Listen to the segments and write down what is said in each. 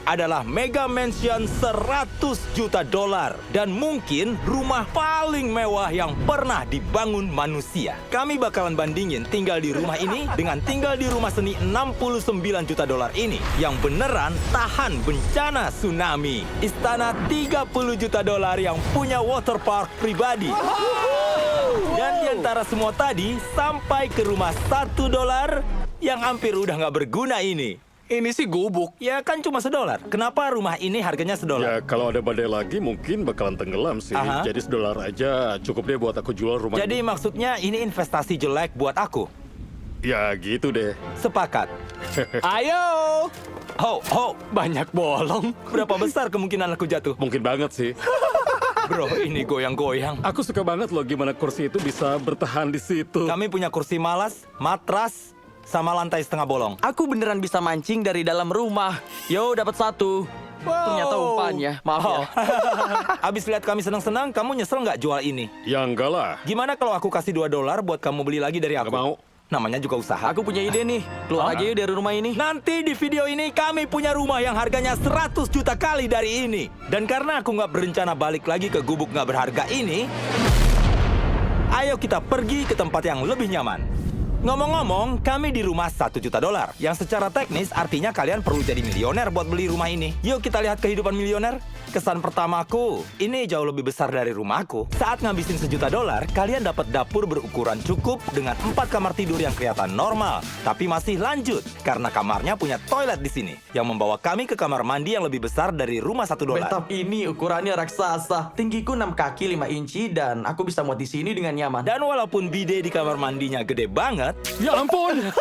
adalah Mega Mansion 100 juta dolar. Dan mungkin rumah paling mewah yang pernah dibangun manusia. Kami bakalan bandingin tinggal di rumah ini dengan tinggal di rumah seni 69 juta dolar ini. Yang beneran tahan bencana tsunami. Istana 30 juta dolar yang punya water park pribadi. Dan di antara semua tadi, sampai ke rumah 1 dolar yang hampir udah nggak berguna ini. Ini sih gubuk. Ya kan cuma $1. Kenapa rumah ini harganya $1? Ya, kalau ada badai lagi mungkin bakalan tenggelam sih. Aha. Jadi $1 aja cukup deh buat aku jual rumah Jadi ini. maksudnya ini investasi jelek buat aku. Ya, gitu deh. Sepakat. Ayo. Ho, Banyak bolong. berapa besar kemungkinan aku jatuh? Mungkin banget sih. Bro, ini goyang-goyang. Aku suka banget loh gimana kursi itu bisa bertahan di situ. Kami punya kursi malas, matras, sama lantai setengah bolong. Aku beneran bisa mancing dari dalam rumah. Yo, dapat 1. Ternyata umpannya. Maaf ya. Abis lihat kami senang-senang, kamu nyesel nggak jual ini? Ya enggak lah. Gimana kalau aku kasih $2 buat kamu beli lagi dari aku? Nggak mau. Namanya juga usaha. Aku punya ide nih. Keluar aja yuk dari rumah ini. Nanti di video ini kami punya rumah yang harganya 100 juta kali dari ini. Dan karena aku nggak berencana balik lagi ke gubuk nggak berharga ini, ayo kita pergi ke tempat yang lebih nyaman. Ngomong-ngomong, kami di rumah 1 juta dolar. Yang secara teknis artinya kalian perlu jadi milioner buat beli rumah ini. Yuk kita lihat kehidupan milioner. Kesan pertamaku, ini jauh lebih besar dari rumahku. Saat ngabisin $1 juta, kalian dapat dapur berukuran cukup dengan 4 kamar tidur yang kelihatan normal. Tapi masih lanjut, karena kamarnya punya toilet di sini. Yang membawa kami ke kamar mandi yang lebih besar dari rumah $1. Bathtub ini ukurannya raksasa. Tinggiku 6 kaki 5 inci dan aku bisa muat di sini dengan nyaman. Dan walaupun bidet di kamar mandinya gede banget, Ya ampun.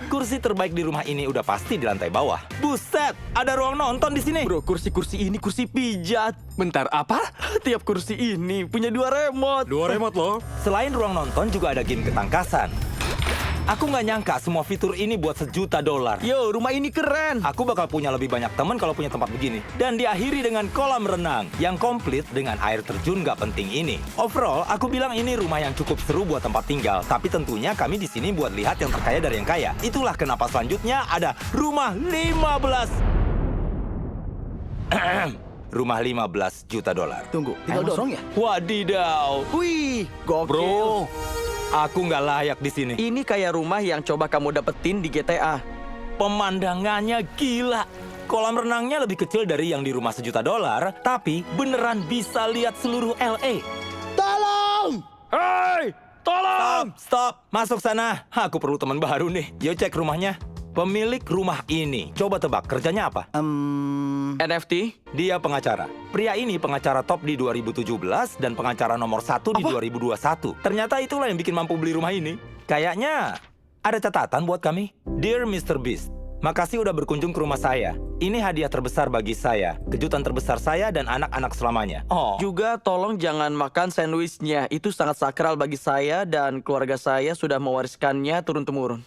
kursi terbaik di rumah ini udah pasti di lantai bawah. Buset, ada ruang nonton di sini. Bro, kursi-kursi ini kursi pijat. Bentar, apa? Tiap kursi ini punya 2 remote. 2 remote loh. Selain ruang nonton juga ada game ketangkasan. Aku nggak nyangka semua fitur ini buat $1 juta. Yo, rumah ini keren. Aku bakal punya lebih banyak teman kalau punya tempat begini. Dan diakhiri dengan kolam renang yang komplit dengan air terjun nggak penting ini. Overall, aku bilang ini rumah yang cukup seru buat tempat tinggal. Tapi tentunya kami di sini buat lihat yang terkaya dari yang kaya. Itulah kenapa selanjutnya ada rumah 15. Rumah 15 juta dolar. Tunggu, tinggal dorong ya? Wadidaw. Wih, gokil. Bro, aku nggak layak di sini. Ini kayak rumah yang coba kamu dapetin di GTA. Pemandangannya gila. Kolam renangnya lebih kecil dari yang di rumah $1 juta, tapi beneran bisa lihat seluruh LA. Tolong! Hei, tolong! Stop, masuk sana. Aku perlu teman baru nih. Yuk cek rumahnya. Pemilik rumah ini, coba tebak kerjanya apa? NFT? Dia pengacara. Pria ini pengacara top di 2017 dan pengacara nomor 1 di 2021. Ternyata itulah yang bikin mampu beli rumah ini. Kayaknya ada catatan buat kami. Dear Mr. Beast, makasih udah berkunjung ke rumah saya. Ini hadiah terbesar bagi saya, kejutan terbesar saya dan anak-anak selamanya. Oh, Juga tolong jangan makan sandwichnya. Itu sangat sakral bagi saya dan keluarga saya sudah mewariskannya turun-temurun.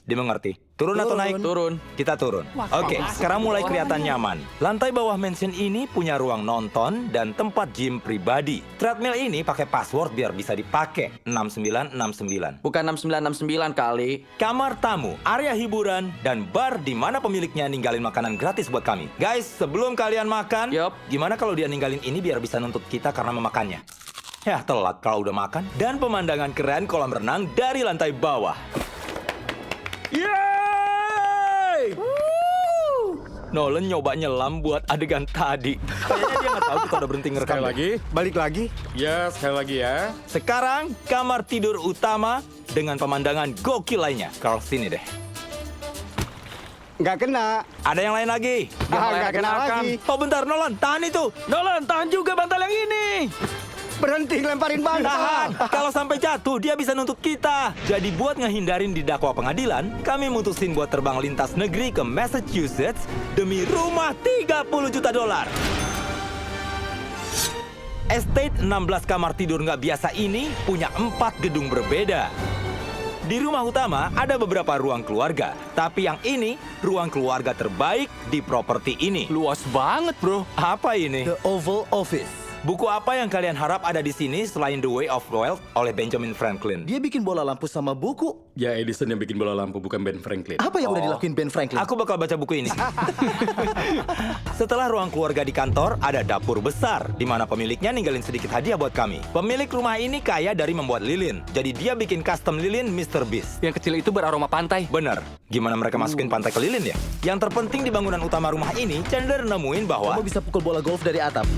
dimengerti. Turun atau naik? Turun. Kita turun. Oke, sekarang mulai kelihatan nyaman. Lantai bawah mansion ini punya ruang nonton dan tempat gym pribadi. Treadmill ini pakai password biar bisa dipakai. 6969. Bukan 6969 kali. Kamar tamu, area hiburan, dan bar di mana pemiliknya ninggalin makanan gratis buat kami. Guys, sebelum kalian makan, Yup. gimana kalau dia ninggalin ini biar bisa nuntut kita karena memakannya? Ya, telat kalau udah makan. Dan pemandangan keren kolam renang dari lantai bawah. Yeay! Nolan nyoba nyelam buat adegan tadi. Kayaknya dia nggak tahu kita udah berhenti ngerekam. Sekali lagi. Balik lagi. Ya, sekali lagi ya. Sekarang, kamar tidur utama dengan pemandangan gokil lainnya. Carl, sini deh. Nggak kena. Ada yang lain lagi? Nggak kena lagi. Oh bentar, Nolan, tahan itu. Nolan, tahan juga bantal yang ini. Berhenti ngelemparin Tahan. bantal. Kalau sampai jatuh, dia bisa nuntut kita. Jadi buat ngehindarin didakwa pengadilan, kami mutusin buat terbang lintas negeri ke Massachusetts demi rumah $30 juta. Estate 16 kamar tidur nggak biasa ini punya 4 gedung berbeda. Di rumah utama ada beberapa ruang keluarga, tapi yang ini ruang keluarga terbaik di properti ini. Luas banget, bro. Apa ini? The Oval Office. Buku apa yang kalian harap ada di sini selain The Way of Wealth oleh Benjamin Franklin? Dia bikin bola lampu sama buku. Ya Edison yang bikin bola lampu, bukan Ben Franklin. Apa yang udah dilakuin Ben Franklin? Aku bakal baca buku ini. Setelah ruang keluarga di kantor, ada dapur besar, di mana pemiliknya ninggalin sedikit hadiah buat kami. Pemilik rumah ini kaya dari membuat lilin, jadi dia bikin custom lilin Mr. Beast. Yang kecil itu beraroma pantai. Bener, gimana mereka masukin pantai ke lilin ya? Yang terpenting di bangunan utama rumah ini, Chandler nemuin bahwa... Kamu bisa pukul bola golf dari atap.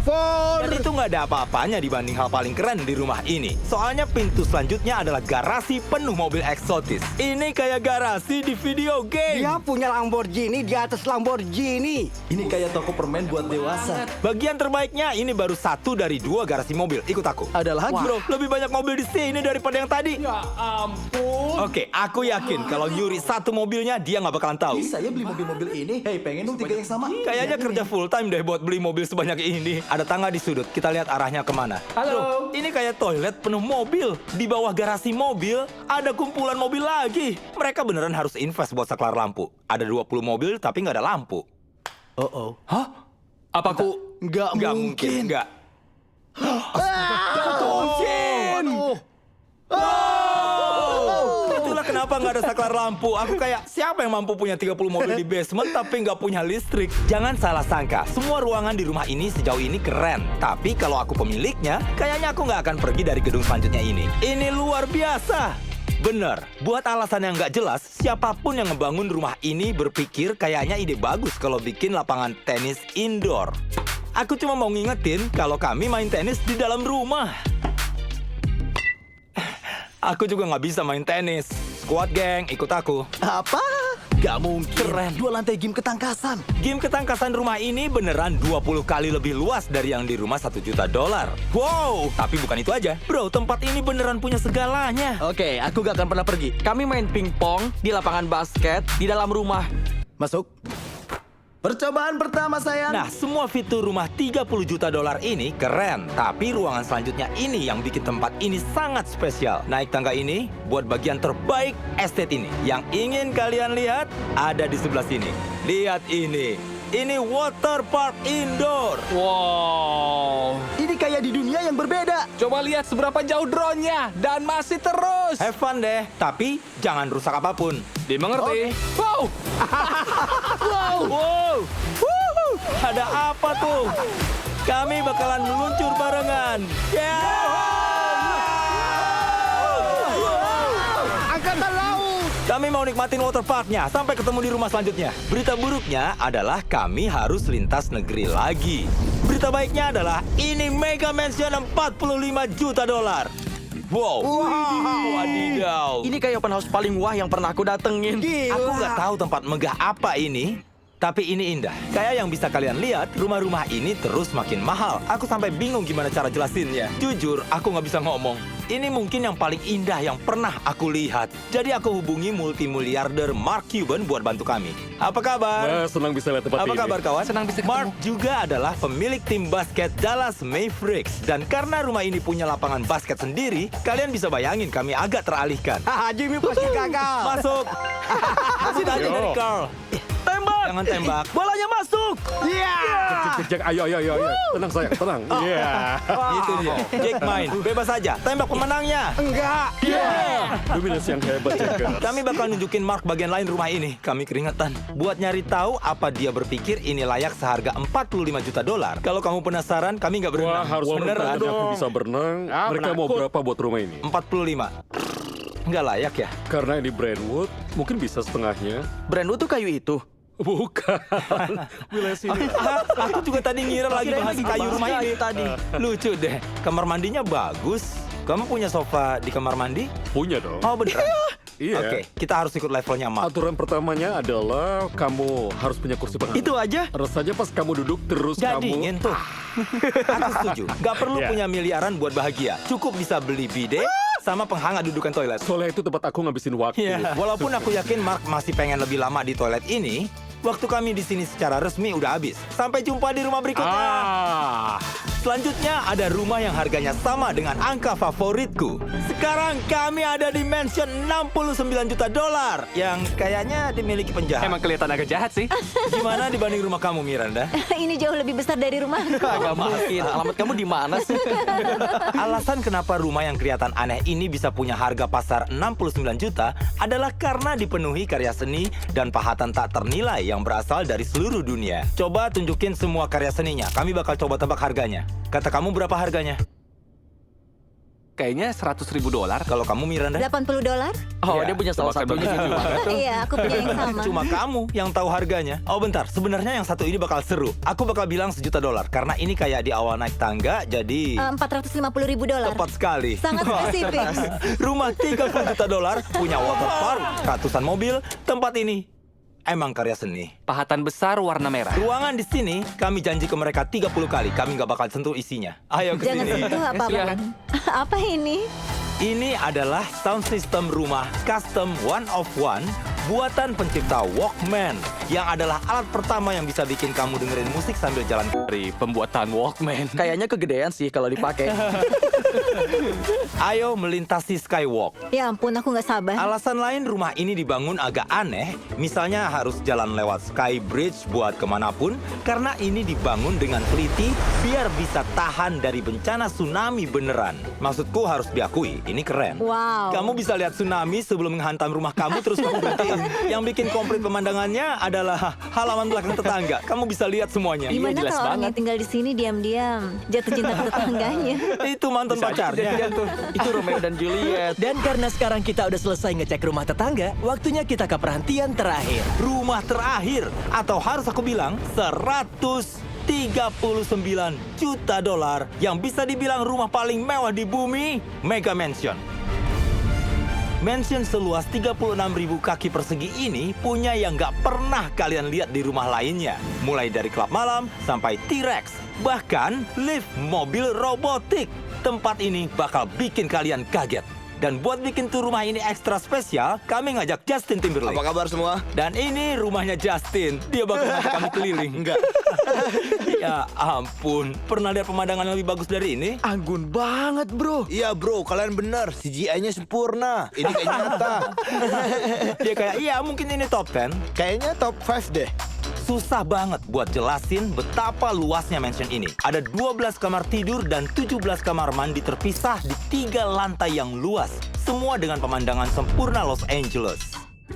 Dan itu nggak ada apa-apanya dibanding hal paling keren di rumah ini. Soalnya pintu selanjutnya adalah garasi penuh mobil eksotis. Ini kayak garasi di video game. Dia punya Lamborghini di atas Lamborghini. Ini kayak toko permen buat dewasa. Bagian terbaiknya ini baru 1 dari 2 garasi mobil. Ikut aku. Ada lagi. Bro, lebih banyak mobil di sini daripada yang tadi. Ya ampun. Oke, aku yakin kalau nyuri 1 mobilnya dia nggak bakalan tahu. Saya beli mobil-mobil ini. Hei, pengen dong 3 yang sama? Kayaknya kerja full time deh buat beli mobil sebanyak ini. Ada tangga di sudut, kita lihat arahnya kemana. Halo. Bro, ini kayak toilet penuh mobil. Di bawah garasi mobil, ada kumpulan mobil lagi. Mereka beneran harus invest buat saklar lampu. Ada 20 mobil tapi nggak ada lampu. Oh. Hah? Apa aku? Nggak mungkin. Nggak. Itulah kenapa nggak ada saklar lampu. Aku kayak, siapa yang mampu punya 30 mobil di basement tapi nggak punya listrik? Jangan salah sangka, semua ruangan di rumah ini sejauh ini keren. Tapi kalau aku pemiliknya, kayaknya aku nggak akan pergi dari gedung selanjutnya ini. Ini luar biasa. Bener, buat alasan yang nggak jelas, siapapun yang ngebangun rumah ini berpikir kayaknya ide bagus kalau bikin lapangan tenis indoor. Aku cuma mau ngingetin kalau kami main tenis di dalam rumah. Aku juga nggak bisa main tenis. Squad geng, ikut aku. Apa? Gak mungkin. Keren. 2 lantai game ketangkasan. Game ketangkasan rumah ini beneran 20 kali lebih luas dari yang di rumah $1 juta. Wow, tapi bukan itu aja. Bro, tempat ini beneran punya segalanya. Oke, aku gak akan pernah pergi. Kami main pingpong di lapangan basket di dalam rumah. Masuk. Percobaan pertama, sayang. Nah, semua fitur rumah $30 juta ini keren. Tapi ruangan selanjutnya ini yang bikin tempat ini sangat spesial. Naik tangga ini buat bagian terbaik estate ini. Yang ingin kalian lihat ada di sebelah sini. Lihat ini. Ini water park indoor. Wow. Ini kayak di dunia yang berbeda. Coba lihat seberapa jauh drone-nya. Dan masih terus. Have fun deh, tapi jangan rusak apapun. Dimengerti? Wow. Wow. Wuhu. Ada apa tuh? Kami bakalan meluncur barengan. Angkatan laut. Kami mau nikmatin water parknya. Sampai ketemu di rumah selanjutnya. Berita buruknya adalah kami harus lintas negeri lagi. Berita baiknya adalah ini mega mansion $45 juta. Wow. Wadidaw. Ini kayak open house paling wah yang pernah aku datengin. Aku nggak tahu tempat megah apa ini, tapi ini indah. Kayak yang bisa kalian lihat, rumah-rumah ini terus makin mahal. Aku sampai bingung gimana cara jelasinnya. Jujur, aku nggak bisa ngomong. Ini mungkin yang paling indah yang pernah aku lihat. Jadi aku hubungi multimiliarder Mark Cuban buat bantu kami. Apa kabar? Wah, senang bisa lihat tempat Apa ini. kabar kawan? Senang bisa ketemu. Mark juga adalah pemilik tim basket Dallas Mavericks. Dan karena rumah ini punya lapangan basket sendiri, kalian bisa bayangin kami agak teralihkan. Haha, Jimmy pasti gagal. Masuk. Kasih tanya dari Carl. Tembak! Jangan tembak. Bolanya masuk! Iya. Jack, ayo. Tenang sayang, tenang. Iya. Itu dia. Jake main. Bebas saja. Tembak pemenangnya. Enggak. Dominasi yang hebat, Jack. Kami bakal nunjukin Mark bagian lain rumah ini. Kami keringetan. Buat nyari tahu apa dia berpikir ini layak seharga $45 juta. Kalau kamu penasaran, kami nggak berenang. Wah, harus beneran. berenang. Aku bisa berenang. Mereka mau berapa buat rumah ini? 45. Nggak layak ya? Karena ini Brentwood, mungkin bisa setengahnya. Brandwood tuh kayu itu. Bukan. Wilayah sini. Aku juga tadi ngira lagi Kirain bahas lagi kayu bahas rumah kayu ini. tadi. Lucu deh. Kamar mandinya bagus. Kamu punya sofa di kamar mandi? Punya dong. Oh beneran? Iya. Oke, kita harus ikut levelnya Mark. Aturan pertamanya adalah kamu harus punya kursi penghangat. Itu aja? Rasanya pas kamu duduk terus Gak kamu... dingin tuh. Aku setuju. Gak perlu Iya. punya miliaran buat bahagia. Cukup bisa beli bidet sama penghangat dudukan toilet. Soalnya itu tempat aku ngabisin waktu. Iya. Walaupun aku yakin Mark masih pengen lebih lama di toilet ini, waktu kami di sini secara resmi udah habis. Sampai jumpa di rumah berikutnya. Ah. Selanjutnya ada rumah yang harganya sama dengan angka favoritku. Sekarang kami ada di mansion 69 juta dolar yang kayaknya dimiliki penjahat. Emang kelihatan agak jahat sih. Gimana dibanding rumah kamu, Miranda? Ini jauh lebih besar dari rumahku. Gak mungkin. Alamat kamu di mana sih? Alasan kenapa rumah yang kelihatan aneh ini bisa punya harga pasar 69 juta adalah karena dipenuhi karya seni dan pahatan tak ternilai yang berasal dari seluruh dunia. Coba tunjukin semua karya seninya. Kami bakal coba tebak harganya. Kata kamu berapa harganya? Kayaknya $100.000. Kalau kamu, Miranda? $80. Oh, Ya, dia punya salah satunya gitu. Iya, aku punya yang sama. Cuma kamu yang tahu harganya. Oh bentar, sebenarnya yang satu ini bakal seru. Aku bakal bilang $1 juta karena ini kayak di awal naik tangga, jadi $450.000. tepat sekali. Sangat spesifik. Rumah $30 juta punya water park, ratusan mobil. Tempat ini emang karya seni. Pahatan besar warna merah. Ruangan di sini kami janji ke mereka 30 kali. Kami nggak bakal sentuh isinya. Ayo ke Jangan sini. sentuh apa-apa. Apa ini? Ini adalah sound system rumah custom one of one buatan pencipta Walkman yang adalah alat pertama yang bisa bikin kamu dengerin musik sambil jalan. Dari pembuatan Walkman. Kayaknya kegedean sih kalau dipakai. Ayo melintasi skywalk. Ya ampun, aku nggak sabar. Alasan lain rumah ini dibangun agak aneh, misalnya harus jalan lewat sky bridge buat kemanapun, karena ini dibangun dengan teliti biar bisa tahan dari bencana tsunami beneran. Maksudku harus diakui, ini keren. Wow. Kamu bisa lihat tsunami sebelum menghantam rumah kamu terus kamu berhentiin. Yang bikin komplit pemandangannya adalah halaman belakang tetangga. Kamu bisa lihat semuanya. Gimana jelas kalau orang banget. yang tinggal di sini diam-diam jatuh cinta ke tetangganya? Itu mantan pacarnya. Itu Romeo dan Juliet. Dan karena sekarang kita udah selesai ngecek rumah tetangga, waktunya kita ke perhentian terakhir. Rumah terakhir, atau harus aku bilang 139 juta dolar yang bisa dibilang rumah paling mewah di bumi, Mega Mansion. Mansion seluas 36.000 kaki persegi ini punya yang nggak pernah kalian lihat di rumah lainnya. Mulai dari klub malam sampai T-Rex, bahkan lift mobil robotik. Tempat ini bakal bikin kalian kaget. Dan buat bikin tuh rumah ini ekstra spesial, kami ngajak Justin Timberlake. Apa kabar semua? Dan ini rumahnya Justin. Dia bakal ngajak kamu keliling. Enggak. Ya ampun, pernah lihat pemandangan yang lebih bagus dari ini? Anggun banget, bro. Iya, bro. Kalian benar. CGI-nya sempurna. Ini kayak nyata. Dia kayak, iya mungkin ini top 10. Kayaknya top 5 deh. Susah banget buat jelasin betapa luasnya mansion ini. Ada 12 kamar tidur dan 17 kamar mandi terpisah di 3 lantai yang luas. Semua dengan pemandangan sempurna Los Angeles.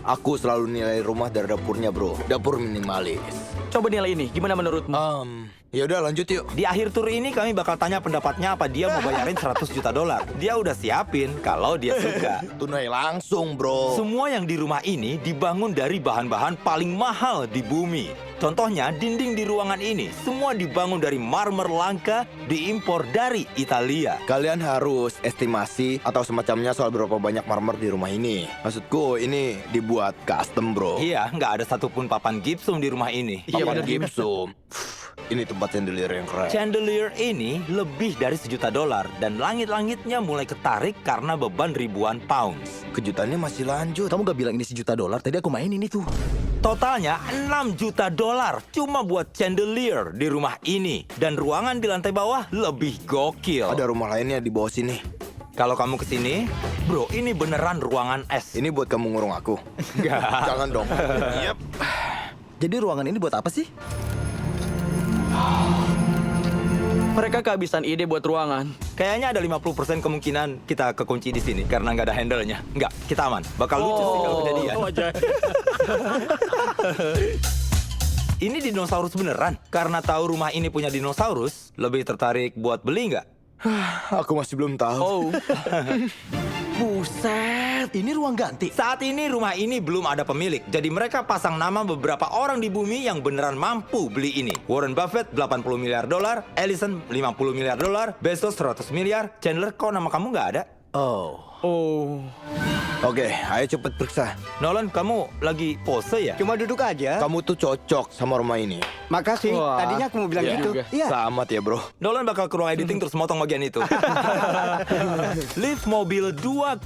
Aku selalu nilai rumah dari dapurnya, bro. Dapur minimalis. Coba nilai ini, gimana menurutmu? Ya udah lanjut yuk. Di akhir tur ini kami bakal tanya pendapatnya apa dia mau bayarin 100 juta dolar. Dia udah siapin kalau dia suka. Tunai langsung, bro. Semua yang di rumah ini dibangun dari bahan-bahan paling mahal di bumi. Contohnya, dinding di ruangan ini semua dibangun dari marmer langka diimpor dari Italia. Kalian harus estimasi atau semacamnya soal berapa banyak marmer di rumah ini. Maksudku, ini dibuat custom, bro. Iya, nggak ada satupun papan gypsum di rumah ini. Iya, bener gipsum. Ini tempat chandelier yang keren. Chandelier ini lebih dari $1 juta dan langit-langitnya mulai ketarik karena beban ribuan pounds. Kejutannya masih lanjut. Kamu gak bilang ini $1 juta, tadi aku mainin itu. Totalnya $6 juta cuma buat chandelier di rumah ini. Dan ruangan di lantai bawah lebih gokil. Ada rumah lainnya di bawah sini. Kalau kamu kesini, bro, ini beneran ruangan es. Ini buat kamu ngurung aku. Enggak. Jangan dong. Yep. Jadi ruangan ini buat apa sih? Mereka kehabisan ide buat ruangan. Kayaknya ada 50% kemungkinan kita kekunci di sini karena nggak ada handle-nya. Nggak, kita aman. Bakal lucu sih kalau kejadian. Ini dinosaurus beneran. Karena tahu rumah ini punya dinosaurus, lebih tertarik buat beli nggak? Aku masih belum tahu. Buset, ini ruang ganti. Saat ini rumah ini belum ada pemilik. Jadi mereka pasang nama beberapa orang di bumi yang beneran mampu beli ini. Warren Buffett $80 miliar, Ellison $50 miliar, Bezos $100 miliar. Chandler, kok nama kamu nggak ada? Oh. Oke, ayo cepet periksa. Nolan, kamu lagi pose ya? Cuma duduk aja. Kamu tuh cocok sama rumah ini. Makasih. Wah. Tadinya aku mau bilang Iya gitu. juga. Iya. Selamat ya, bro. Nolan bakal ke ruang editing terus motong bagian itu. Lift mobil 2,5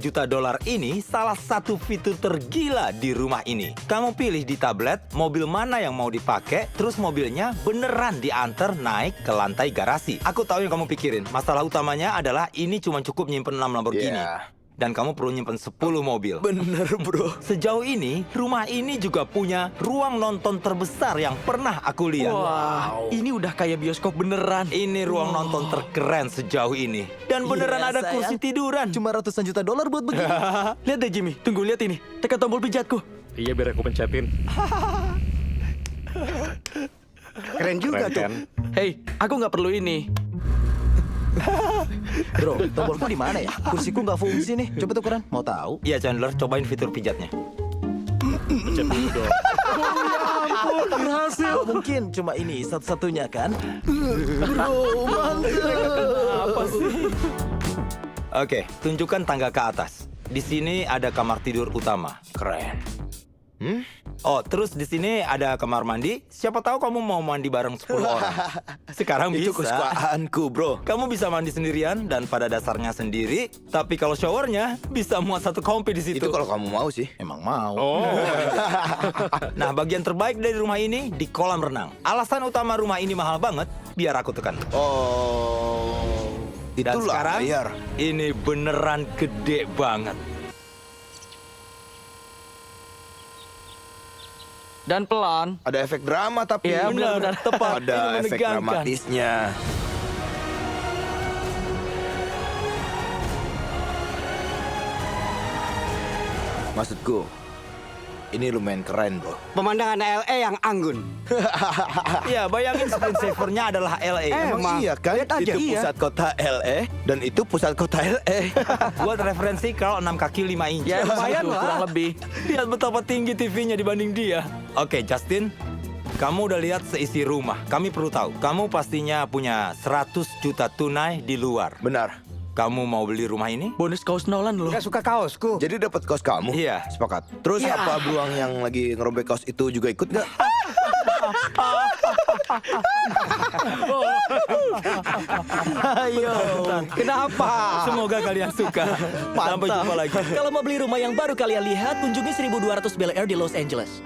juta dolar ini salah satu fitur tergila di rumah ini. Kamu pilih di tablet mobil mana yang mau dipakai, terus mobilnya beneran diantar naik ke lantai garasi. Aku tahu yang kamu pikirin. Masalah utamanya adalah ini cuma cukup nyimpen 6 Lamborghini. Iya. Dan kamu perlu nyimpen 10 mobil. Bener, bro. Sejauh ini, rumah ini juga punya ruang nonton terbesar yang pernah aku lihat. Wah, ini udah kayak bioskop beneran. Ini ruang nonton terkeren sejauh ini. Dan beneran Iya, ada sayang. kursi tiduran. Cuma ratusan juta dolar buat begini. Lihat deh Jimmy, tunggu lihat ini. Tekan tombol pijatku. Iya, biar aku pencetin. Keren juga Keren tuh. kan? Hei, aku nggak perlu ini. Bro, tombolku di mana ya? Kursiku nggak fungsi nih. Coba tukeran. Mau tahu? Iya Chandler, cobain fitur pijatnya. Pencet dulu dong. Berhasil. Mungkin cuma ini satu-satunya kan? Oke, tunjukkan tangga ke atas. Di sini ada kamar tidur utama. Keren. Oh, terus di sini ada kamar mandi. Siapa tahu kamu mau mandi bareng 10 orang. Sekarang Itu bisa. kesukaanku, bro. Kamu bisa mandi sendirian dan pada dasarnya sendiri. Tapi kalau showernya bisa muat satu kompi di situ. Itu kalau kamu mau sih. Emang mau. Oh, Nah, bagian terbaik dari rumah ini di kolam renang. Alasan utama rumah ini mahal banget, biar aku tekan. Oh, Dan itulah sekarang, bayar. ini beneran gede banget. Dan pelan. Ada efek drama tapi. Iya, benar-benar tepat. Ada Ini efek menegangkan. dramatisnya. Maksudku, ini lumayan keren, bro. Pemandangan LA yang anggun. Iya, bayangin screensaver-nya adalah LA. Emang iya kan? lihat aja. Itu Iya. pusat kota LA dan itu pusat kota LA. Buat referensi kalau 6 kaki 5 inci. Ya lumayan lah. Kurang lebih. Lihat betapa tinggi TV-nya dibanding dia. Oke, Justin. Kamu udah lihat seisi rumah. Kami perlu tahu. Kamu pastinya punya 100 juta tunai di luar. Benar. Kamu mau beli rumah ini? Bonus kaos Nolan loh. Gak suka kaosku. Jadi dapat kaos kamu? Iya. Sepakat. Terus apa beruang yang lagi ngerobek kaos itu juga ikut nggak? Ayo. Kenapa? Semoga kalian suka. Sampai jumpa lagi. Kalau mau beli rumah yang baru kalian lihat, kunjungi 1200 Bel Air di Los Angeles.